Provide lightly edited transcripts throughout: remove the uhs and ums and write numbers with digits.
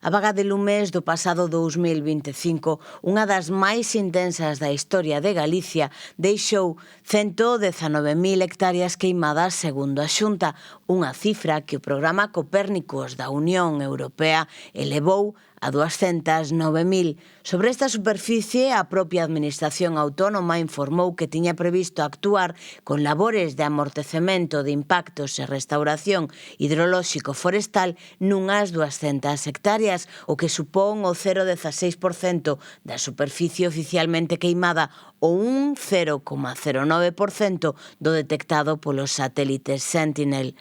A vaga de lumes do pasado 2025, unha das máis intensas da historia de Galicia, deixou 119.000 hectáreas queimadas segundo a Xunta, unha cifra que o programa Copérnicos da Unión Europea elevou a 209.000. Sobre esta superficie, a propia Administración Autónoma informou que tiña previsto actuar con labores de amortecemento de impactos e restauración hidrolóxico forestal nunhas 200 hectáreas, o que supón o 0,16% da superficie oficialmente queimada ou un 0,09% do detectado polos satélites Sentinel.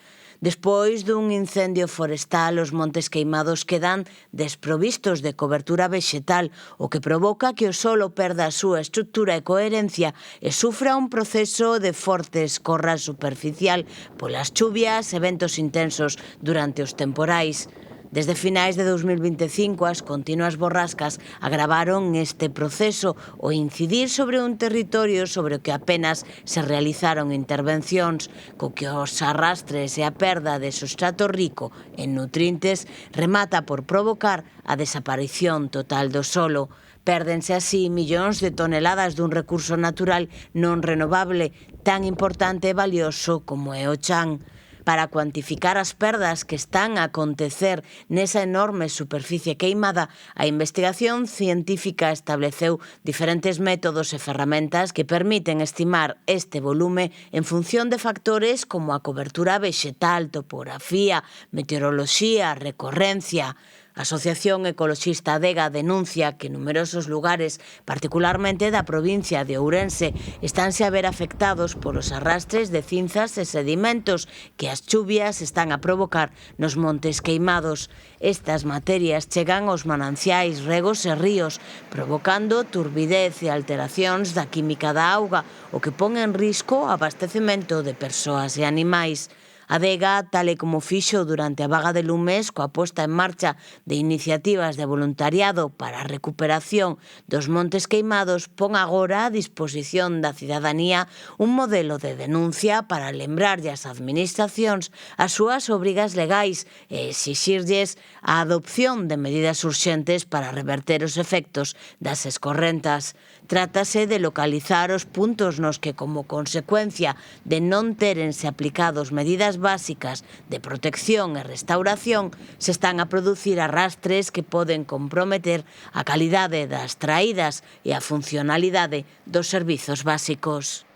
Despois dun incendio forestal, os montes queimados quedan desprovistos de cobertura vexetal, o que provoca que o solo perda a súa estructura e coherencia e sufra un proceso de forte escorra superficial polas chuvias e ventos intensos durante os temporais. Desde finais de 2025, as continuas borrascas agravaron este proceso ao incidir sobre un territorio sobre o que apenas se realizaron intervencións, co que os arrastres e a perda de substrato rico en nutrientes remata por provocar a desaparición total do solo. Pérdense así millóns de toneladas dun recurso natural non renovable tan importante e valioso como é o chan. Para cuantificar as perdas que están a acontecer nesa enorme superficie queimada, a investigación científica estableceu diferentes métodos e ferramentas que permiten estimar este volume en función de factores como a cobertura vexetal, topografía, meteoroloxía, recorrencia. A Asociación Ecoloxista Adega denuncia que numerosos lugares, particularmente da provincia de Ourense, estánse a ver afectados polos arrastres de cinzas e sedimentos que as chuvias están a provocar nos montes queimados. Estas materias chegan aos mananciais, regos e ríos, provocando turbidez e alteracións da química da auga, o que pon en risco o abastecemento de persoas e animais. Adega, tal e como fixo durante a vaga de lumes coa posta en marcha de iniciativas de voluntariado para a recuperación dos montes queimados, pon agora a disposición da cidadanía un modelo de denuncia para lembrarlle ás administracións as súas obrigas legais e exixirlles a adopción de medidas urxentes para reverter os efectos das escorrentas. Trátase de localizar os puntos nos que, como consecuencia de non terense aplicados medidas básicas de protección e restauración, se están a producir arrastres que poden comprometer a calidade das traídas e a funcionalidade dos servizos básicos.